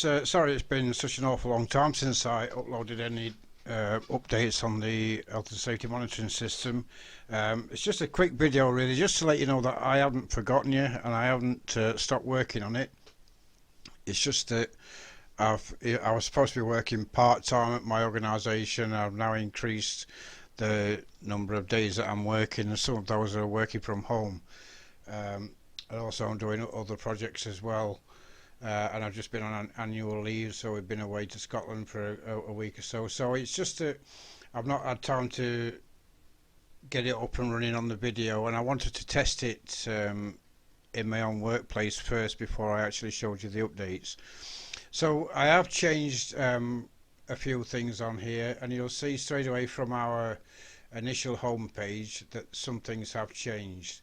just sorry it's been such an awful long time since I uploaded any updates on the health and safety monitoring system. It's just a quick video really, just to let you know that I haven't forgotten you and I haven't stopped working on it. It's just that I was supposed to be working part-time at my organisation. I've now increased the number of days that I'm working, and some of those are working from home. And also I'm doing other projects as well. And I've just been on an annual leave, so we've been away to Scotland for a week or so. So it's just that I've not had time to get it up and running on the video, and I wanted to test it in my own workplace first before I actually showed you the updates. So I have changed a few things on here, and you'll see straight away from our initial home page that some things have changed.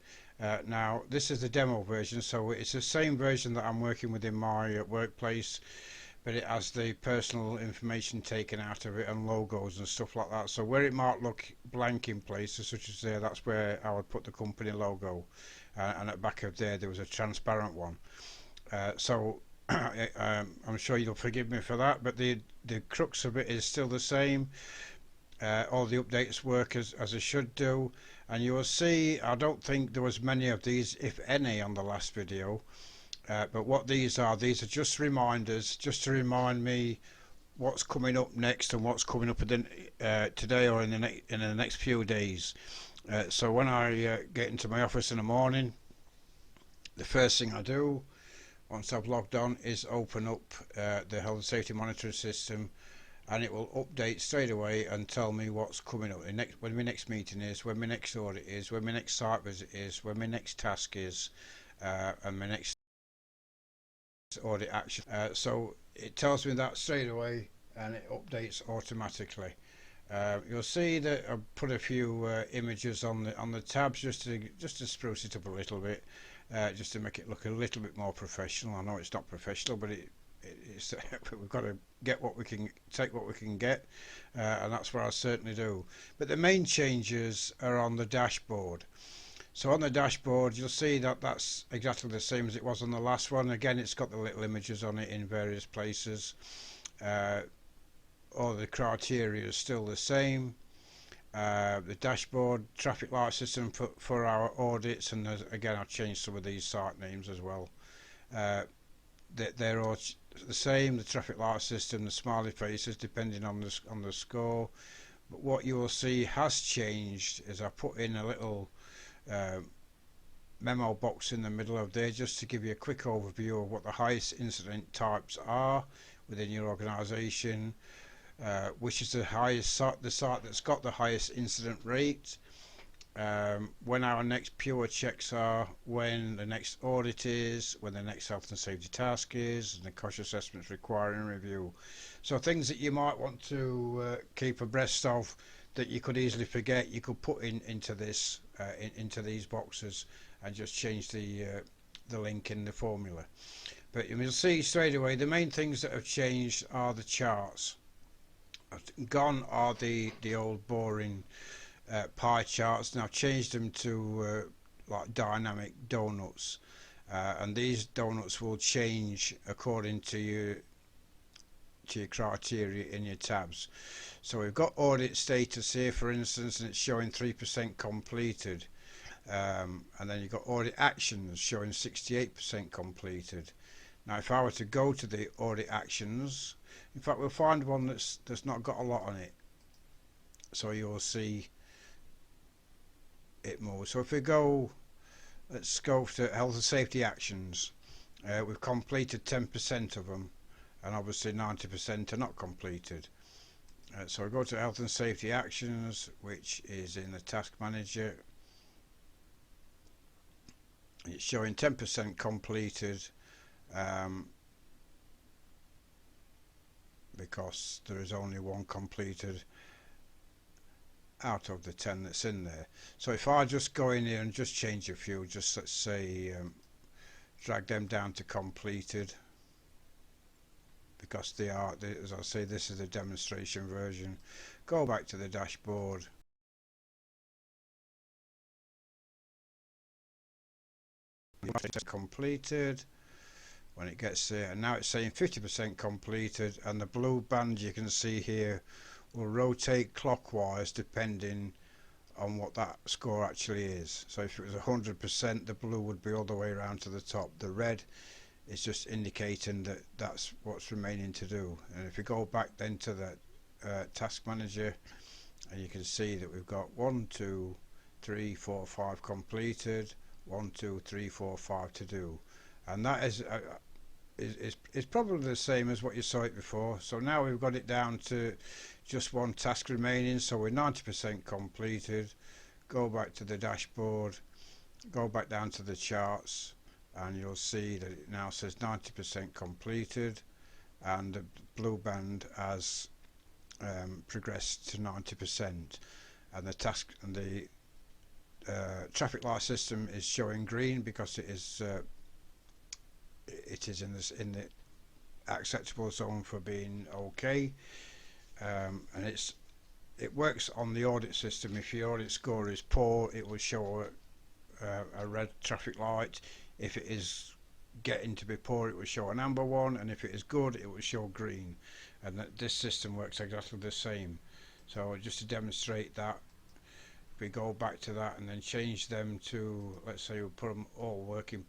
Now this is the demo version, so it's the same version that I'm working with in my workplace, but it has the personal information taken out of it and logos and stuff like that. So where it might look blank in places such as there, that's where I would put the company logo, and at the back of there was a transparent one. So I'm sure you'll forgive me for that, but the crux of it is still the same. All the updates work as they should do, and you will see I don't think there was many of these, if any, on the last video, but what these are just reminders, just to remind me what's coming up next and what's coming up today or in the next few days. So when I get into my office in the morning, the first thing I do once I've logged on is open up the health and safety monitoring system, and it will update straight away and tell me what's coming up, when my next meeting is, when my next audit is, when my next site visit is, when my next task is, and my next audit action. So it tells me that straight away, and it updates automatically. You'll see that I put a few images on the tabs just to spruce it up a little bit, just to make it look a little bit more professional. I know it's not professional, but it's we've got to get what we can, take what we can get, and that's what I certainly do. But the main changes are on the dashboard. So on the dashboard you'll see that that's exactly the same as it was on the last one. Again, it's got the little images on it in various places. All the criteria is still the same. The dashboard traffic light system for our audits, and again I've changed some of these site names as well. They're all the same, the traffic light system, the smiley faces depending on the score. But what you will see has changed is I put in a little memo box in the middle of there, just to give you a quick overview of what the highest incident types are within your organisation, which is the site that's got the highest incident rate, when our next pure checks are, when the next audit is, when the next health and safety task is, and the cost assessments requiring review. So things that you might want to keep abreast of that you could easily forget, you could put into this into these boxes and just change the link in the formula. But you'll see straight away the main things that have changed are the charts. Gone are the old boring pie charts, and I've changed them to like dynamic donuts, and these donuts will change according to your criteria in your tabs. So we've got audit status here, for instance, and it's showing 3% completed, and then you've got audit actions showing 68% completed. Now if I were to go to the audit actions, in fact we'll find one that's not got a lot on it, so you'll see it more. So if we go, let's go to health and safety actions, we've completed 10% of them, and obviously 90% are not completed. So we go to health and safety actions, which is in the task manager. It's showing 10% completed, because there is only one completed out of the 10 that's in there. So if I just go in here and just change a few, just let's say drag them down to completed, because they are, as I say, this is a demonstration version. Go back to the dashboard, completed, when it gets there, and now it's saying 50% completed, and the blue band you can see here will rotate clockwise depending on what that score actually is. So if it was 100%, the blue would be all the way around to the top. The red is just indicating that that's what's remaining to do. And if you go back then to the task manager, and you can see that we've got 1, 2, 3, 4, 5 completed, 1, 2, 3, 4, 5 to do, and that is probably the same as what you saw it before. So now we've got it down to just one task remaining, so we're 90% completed. Go back to the dashboard, go back down to the charts, and you'll see that it now says 90% completed, and the blue band has progressed to 90%, and the task and the traffic light system is showing green because it is in the acceptable zone for being okay, and it works on the audit system. If your audit score is poor, it will show a red traffic light. If it is getting to be poor, it will show an amber one, and if it is good, it will show green. And this system works exactly the same. So just to demonstrate that, if we go back to that and then change them to, let's say we put them all working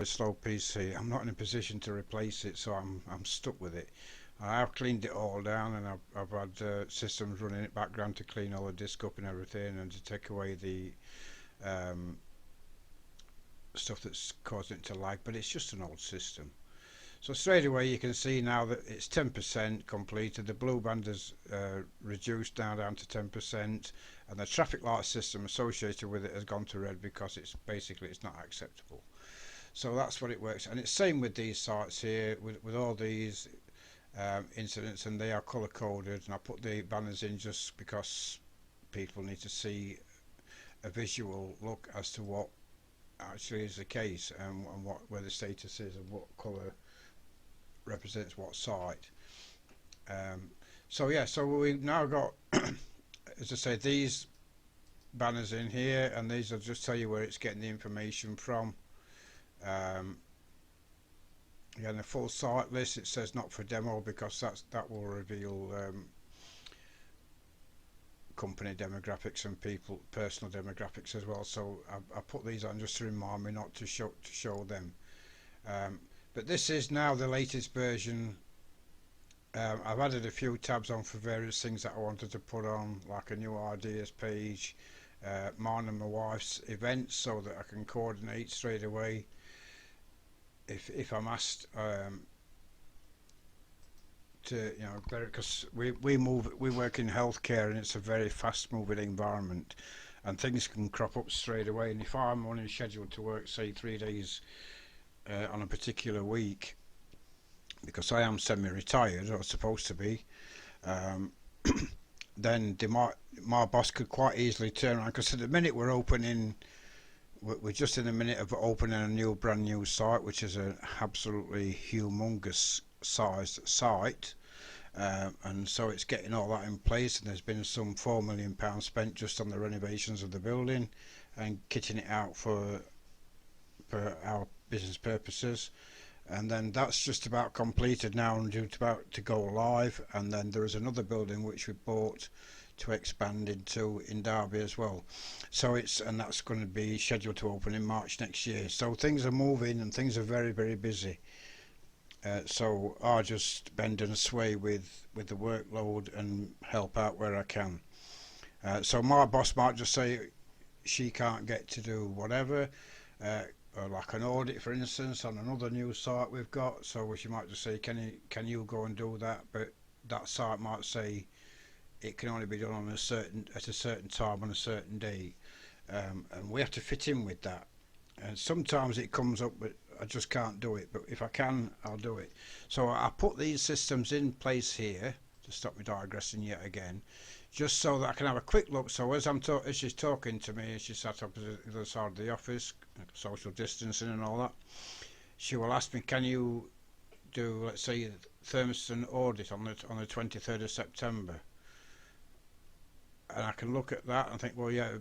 a slow PC. I'm not in a position to replace it, so I'm stuck with it. I've cleaned it all down, and I've had systems running in the background to clean all the disk up and everything, and to take away the stuff that's causing it to lag. But it's just an old system. So straight away you can see now that it's 10% completed. The blue band has reduced now down to 10%, and the traffic light system associated with it has gone to red because it's not acceptable. So that's what it works, and it's same with these sites here with all these incidents, and they are color coded, and I put the banners in just because people need to see a visual look as to what actually is the case, and where the status is and what color represents what site. So yeah, so we've now got as I say, these banners in here, and these will just tell you where it's getting the information from. Again, the full site list, it says not for demo because that will reveal company demographics and personal demographics as well. So I put these on just to remind me not to show them. But this is now the latest version. I've added a few tabs on for various things that I wanted to put on, like a new ideas page, mine and my wife's events, so that I can coordinate straight away if I'm asked to, because we work in healthcare, and it's a very fast moving environment, and things can crop up straight away. And if I'm only scheduled to work, say 3 days on a particular week, because I am semi-retired, or supposed to be, then my boss could quite easily turn around, because at the minute we're just in the minute of opening a brand new site, which is an absolutely humongous sized site, and so it's getting all that in place, and there's been some £4 million spent just on the renovations of the building and kitting it out for our business purposes. And then that's just about completed now and about to go live, and then there is another building which we bought to expand into in Derby as well. So and that's going to be scheduled to open in March next year. So things are moving, and things are very, very busy. So I just bend and sway with the workload and help out where I can. So my boss might just say she can't get to do whatever, or like an audit, for instance, on another new site we've got. So she might just say, can you go and do that? But that site might say it can only be done on at a certain time on a certain day, and we have to fit in with that. And sometimes it comes up, but I just can't do it. But if I can, I'll do it. So I put these systems in place here, to stop me digressing yet again, just so that I can have a quick look. So as she's talking to me, she sat opposite the other side of the office, social distancing and all that. She will ask me, "Can you do, let's say, thermostat audit on the 23rd of September?" And I can look at that and think, well, yeah,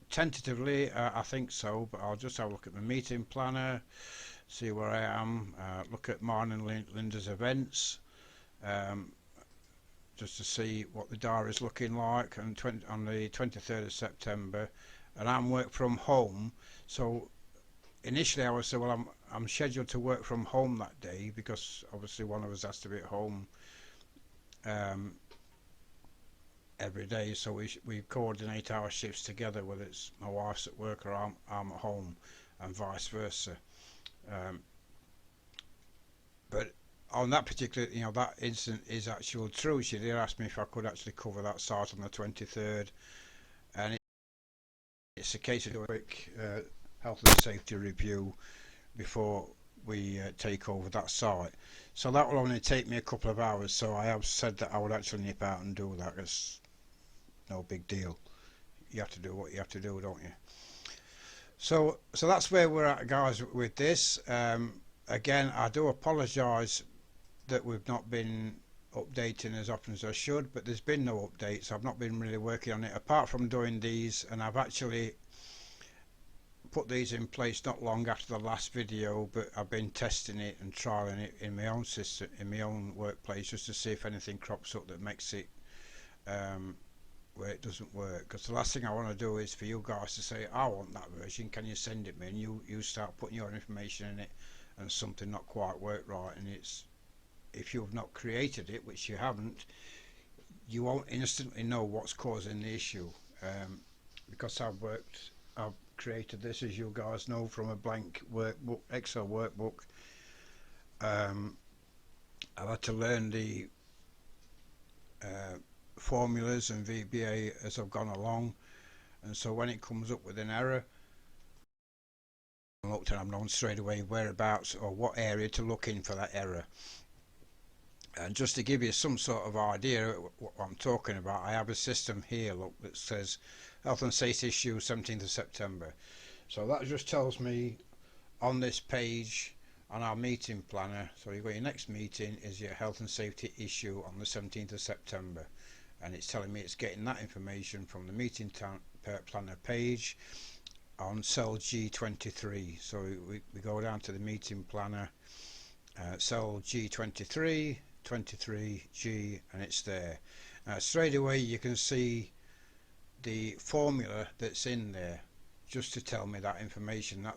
tentatively, I think so, but I'll just have a look at my meeting planner, see where I am, look at mine and Linda's events, um, just to see what the diary is looking like. And on the 23rd of September, and I'm work from home, so initially I was saying, well, I'm scheduled to work from home that day because obviously one of us has to be at home um, every day, so we coordinate our shifts together, whether it's my wife's at work or I'm at home, and vice versa. Um, but on that particular, that incident is actually true. She did ask me if I could actually cover that site on the 23rd, and it's a case of doing a quick health and safety review before we take over that site. So that will only take me a couple of hours, so I have said that I would actually nip out and do that. It's no big deal. You have to do what you have to do, don't you? So that's where we're at, guys, with this. Again, I do apologise that we've not been updating as often as I should, but there's been no updates. I've not been really working on it apart from doing these, and I've actually put these in place not long after the last video, but I've been testing it and trialing it in my own system, in my own workplace, just to see if anything crops up that makes it where it doesn't work. Because the last thing I want to do is for you guys to say, I want that version, can you send it me, and you start putting your information in it and something not quite work right, and it's, if you've not created it, which you haven't, you won't instantly know what's causing the issue. Because I've created this, as you guys know, from a blank workbook, Excel workbook. I've had to learn the formulas and VBA as I've gone along, and so when it comes up with an error, I looked and I've known straight away whereabouts or what area to look in for that error. And just to give you some sort of idea what I'm talking about, I have a system here, look, that says health and safety issue 17th of September. So that just tells me on this page on our meeting planner, so you've got your next meeting is your health and safety issue on the 17th of September, and it's telling me it's getting that information from the meeting planner page on cell G23. So we go down to the meeting planner, cell G23, 23G, and it's there. Straight away you can see the formula that's in there just to tell me that information.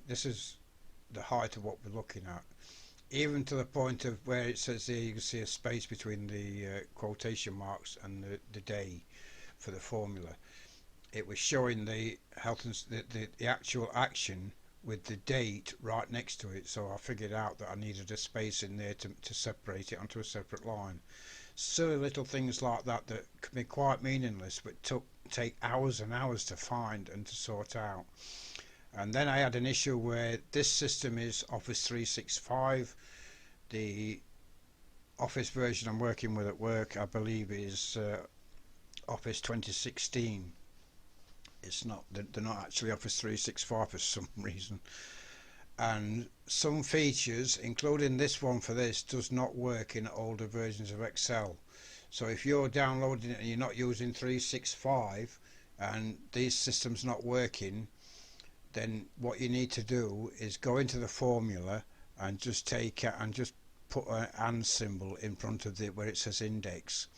This is the height of what we're looking at, even to the point of where it says there you can see a space between the quotation marks and the day for the formula. It was showing the health and the actual action with the date right next to it, so I figured out that I needed a space in there to separate it onto a separate line. Silly little things like that can be quite meaningless, but take hours and hours to find and to sort out. And then I had an issue where this system is Office 365. The Office version I'm working with at work, I believe, is Office 2016. It's not, they're not actually Office 365 for some reason, and some features, including this one for this, does not work in older versions of Excel. So if you're downloading it and you're not using 365 and these systems not working, then what you need to do is go into the formula and just take it and just put an and symbol in front of it where it says index,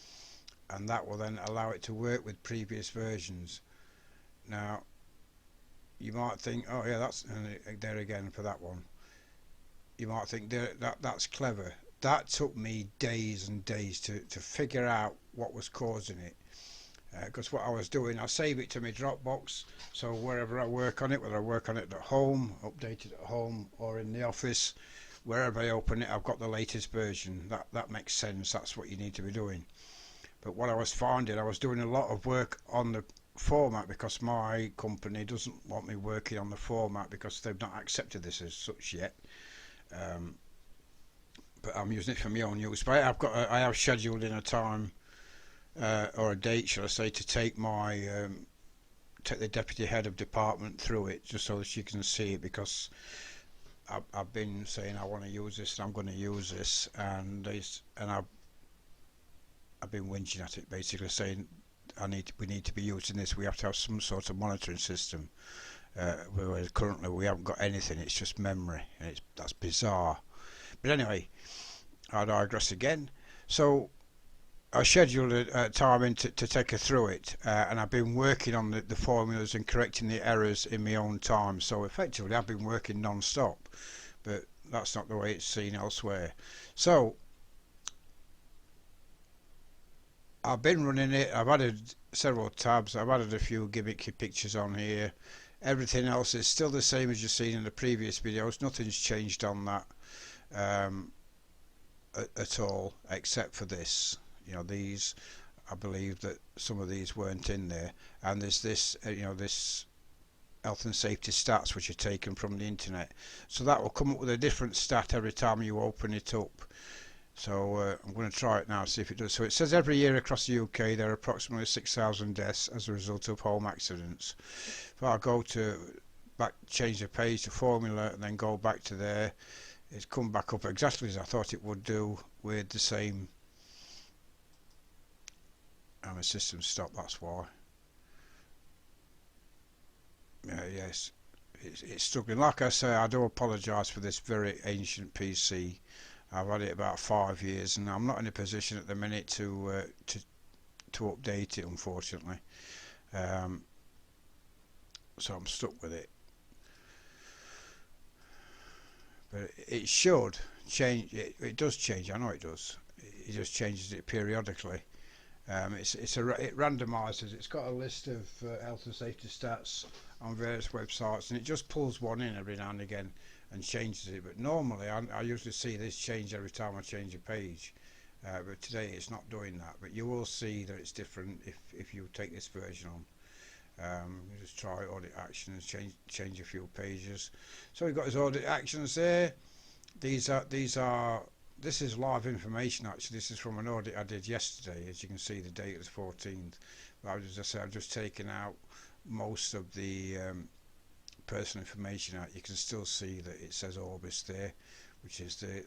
and that will then allow it to work with previous versions. Now you might think, oh yeah, that's there again for that one. You might think that's clever. That took me days and days to figure out what was causing it, because what I was doing, I save it to my Dropbox, so wherever I work on it, whether I work on it at home, update it at home, or in the office, wherever I open it, I've got the latest version. That makes sense. That's what you need to be doing. But what I was finding, I was doing a lot of work on the format because my company doesn't want me working on the format because they've not accepted this as such yet. But I'm using it for my own use. But I have scheduled in a time or a date, shall I say, to take my take the deputy head of department through it, just so that she can see it, because I've been saying I want to use this and I'm going to use this, and I've been whinging at it, basically saying we need to be using this. We have to have some sort of monitoring system. Whereas currently we haven't got anything. It's just memory, and that's bizarre. But anyway, I digress again. So I scheduled a time in to take her through it, and I've been working on the formulas and correcting the errors in my own time. So effectively, I've been working non-stop, but that's not the way it's seen elsewhere. So I've been running it. I've added several tabs. I've added a few gimmicky pictures on here. Everything else is still the same as you've seen in the previous videos. Nothing's changed on that at all, except for this. You know, these, I believe that some of these weren't in there, and there's this this health and safety stats which are taken from the internet, so that will come up with a different stat every time you open it up. So I'm going to try it now, see if it does. So it says every year across the UK there are approximately 6,000 deaths as a result of home accidents. If I go to change the page to formula and then go back to there, it's come back up exactly as I thought it would do, with the same. And the system stopped, that's why. Yes, it's struggling. Like I say, I do apologise for this very ancient PC. I've had it about 5 years, and I'm not in a position at the minute to update it, unfortunately. So I'm stuck with it. But it should change. It does change. I know it does. It just changes it periodically. It randomises. It's got a list of health and safety stats on various websites, and it just pulls one in every now and again and changes it. But normally I usually see this change every time I change a page, but today it's not doing that. But you will see that it's different if you take this version on. Just try audit actions, change a few pages. So we've got his audit actions there. This is live information, actually. This is from an audit I did yesterday. As you can see, the date is 14th. But as I say, I've just taken out most of the personal information out. You can still see that it says Orbis there, which is the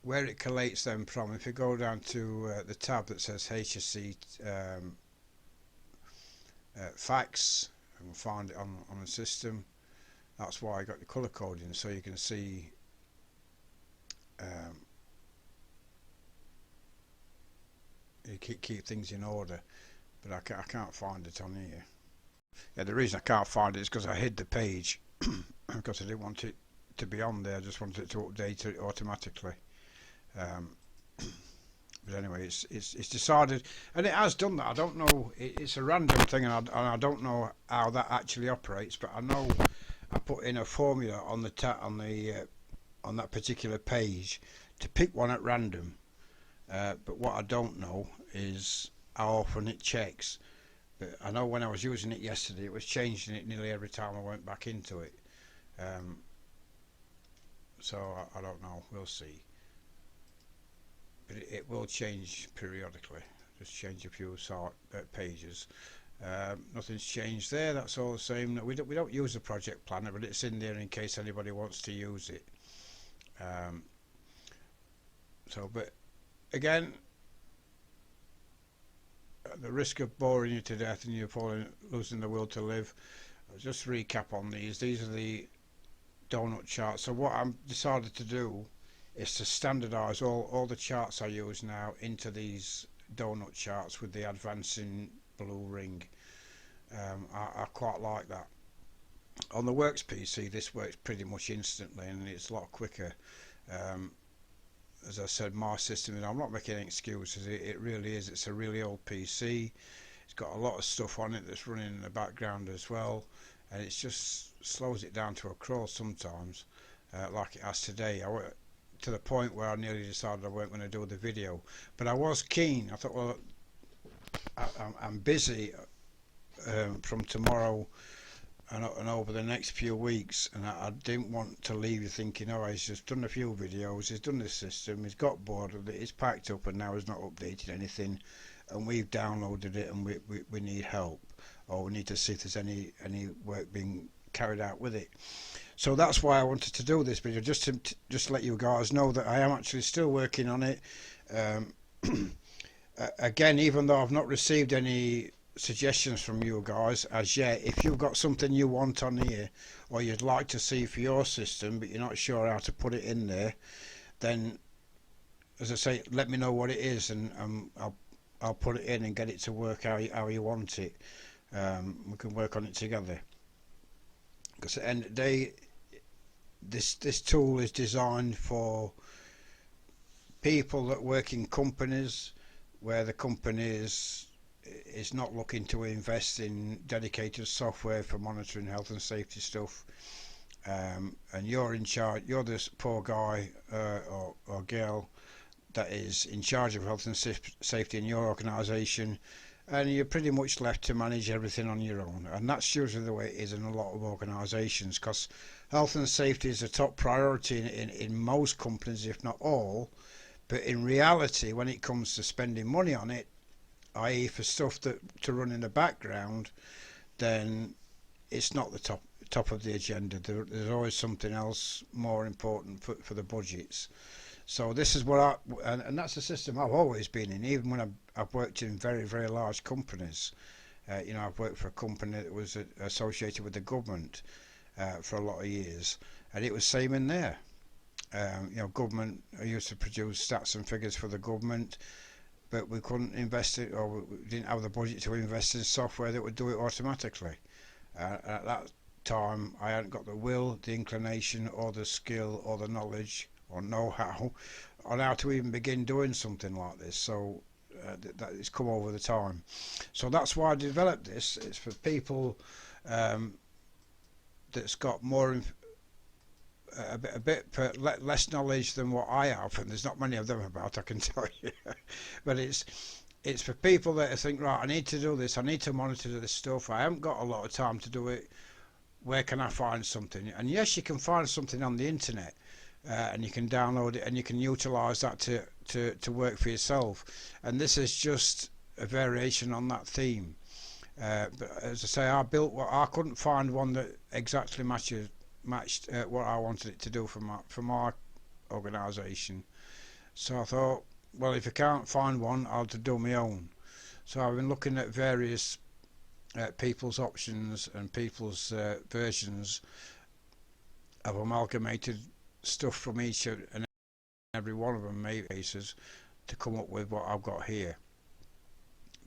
where it collates them from. If you go down to the tab that says HSE facts, and find it on the system. That's why I got the colour coding, so you can see you keep things in order. But I can't find it on here. Yeah, the reason I can't find it is because I hid the page because I didn't want it to be on there. I just wanted it to update it automatically. But anyway, it's decided, and it has done that. I don't know. It's a random thing, and I don't know how that actually operates. But I know I put in a formula on on that particular page to pick one at random. But what I don't know is how often it checks. But I know when I was using it yesterday, it was changing it nearly every time I went back into it. So I don't know. We'll see. But it will change periodically. Just change a few pages. Nothing's changed there. That's all the same. We don't use the project planner, but it's in there in case anybody wants to use it. But again, at the risk of boring you to death and you losing the will to live, I'll just recap on these. These are the donut charts. So what I've decided to do is to standardise all the charts I use now into these donut charts with the advancing blue ring. I quite like that. On the Works PC, this works pretty much instantly, and it's a lot quicker. As I said, my system, and I'm not making any excuses, it really is. It's a really old PC. It's got a lot of stuff on it that's running in the background as well, and it just slows it down to a crawl sometimes, like it has today. To the point where I nearly decided I weren't going to do the video, but I was keen. I thought, well, I'm busy from tomorrow and over the next few weeks, and I didn't want to leave you thinking, oh, he's just done a few videos, he's done this system, he's got bored of it, he's packed up and now he's not updated anything, and we've downloaded it and we need help, or we need to see if there's any work being carried out with it. So that's why I wanted to do this video, just to let you guys know that I am actually still working on it. Again, even though I've not received any suggestions from you guys as yet, if you've got something you want on here or you'd like to see for your system but you're not sure how to put it in there, then as I say, let me know what it is, and I'll put it in and get it to work how you want it. We can work on it together, because at the end of the day, this tool is designed for people that work in companies where the company is not looking to invest in dedicated software for monitoring health and safety stuff, and you're in charge, you're this poor guy or girl that is in charge of health and safety in your organisation, and you're pretty much left to manage everything on your own. And that's usually the way it is in a lot of organisations, because health and safety is a top priority in most companies, if not all. But in reality, when it comes to spending money on it, i.e. for stuff that to run in the background, then it's not the top of the agenda. There's always something else more important for the budgets. So this is what and that's a system I've always been in, even when I've worked in very, very large companies. You know, I've worked for a company that was associated with the government for a lot of years, and it was same in there. You know, government, I used to produce stats and figures for the government, but we couldn't invest it, or we didn't have the budget to invest in software that would do it automatically. At that time, I hadn't got the will, the inclination, or the skill, or the knowledge, or know-how on how to even begin doing something like this. So that it's come over the time. So that's why I developed this. It's for people that's got more a bit less knowledge than what I have, and there's not many of them about, I can tell you. But it's for people that think, right, I need to do this, I need to monitor this stuff, I haven't got a lot of time to do it, where can I find something? And yes, you can find something on the internet, and you can download it and you can utilize that to work for yourself, and this is just a variation on that theme. But as I say, I built what I couldn't find one that exactly matched what I wanted it to do for my organisation. So I thought, well, if I can't find one, I'll do my own. So I've been looking at various people's options and people's versions of amalgamated stuff from each and every one of them, maybe cases, to come up with what I've got here.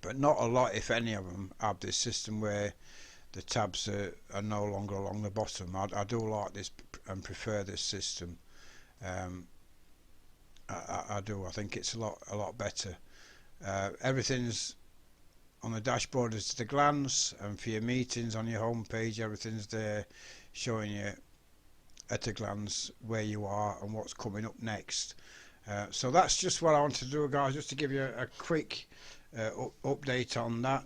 But not a lot, if any of them, have this system where the tabs are no longer along the bottom. I do like this and prefer this system. I do. I think it's a lot better. Everything's on the dashboard is at a glance, and for your meetings on your home page, everything's there showing you at a glance where you are and what's coming up next. So that's just what I wanted to do, guys, just to give you a quick update on that.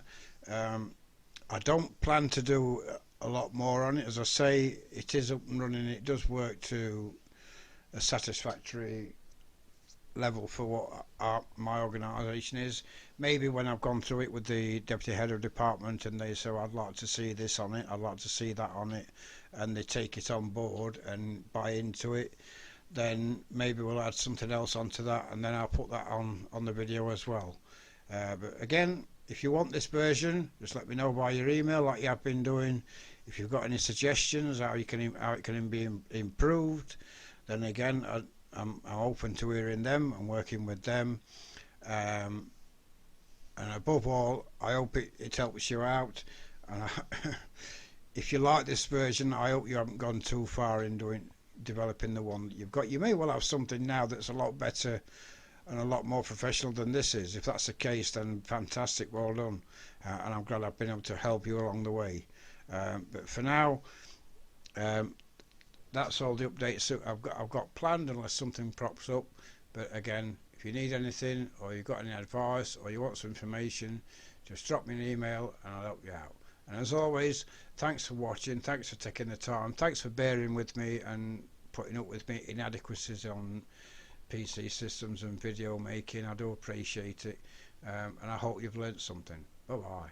I don't plan to do a lot more on it. As I say, it is up and running. It does work to a satisfactory level for what my organisation is. Maybe when I've gone through it with the deputy head of department and they say, I'd like to see this on it, I'd like to see that on it, and they take it on board and buy into it, then maybe we'll add something else onto that, and then I'll put that on the video as well. But again, if you want this version, just let me know by your email, like you have been doing. If you've got any suggestions how it can be improved, then again, I'm open to hearing them and working with them. And above all, I hope it helps you out. And if you like this version, I hope you haven't gone too far in developing the one that you've got. You may well have something now that's a lot better and a lot more professional than this is. If that's the case, then fantastic, well done, and I'm glad I've been able to help you along the way. But for now, that's all the updates that I've got planned, unless something props up. But again, if you need anything, or you've got any advice, or you want some information, just drop me an email and I'll help you out. And as always, thanks for watching, thanks for taking the time, thanks for bearing with me and putting up with me inadequacies on PC systems and video making. I do appreciate it, and I hope you've learnt something. Bye bye.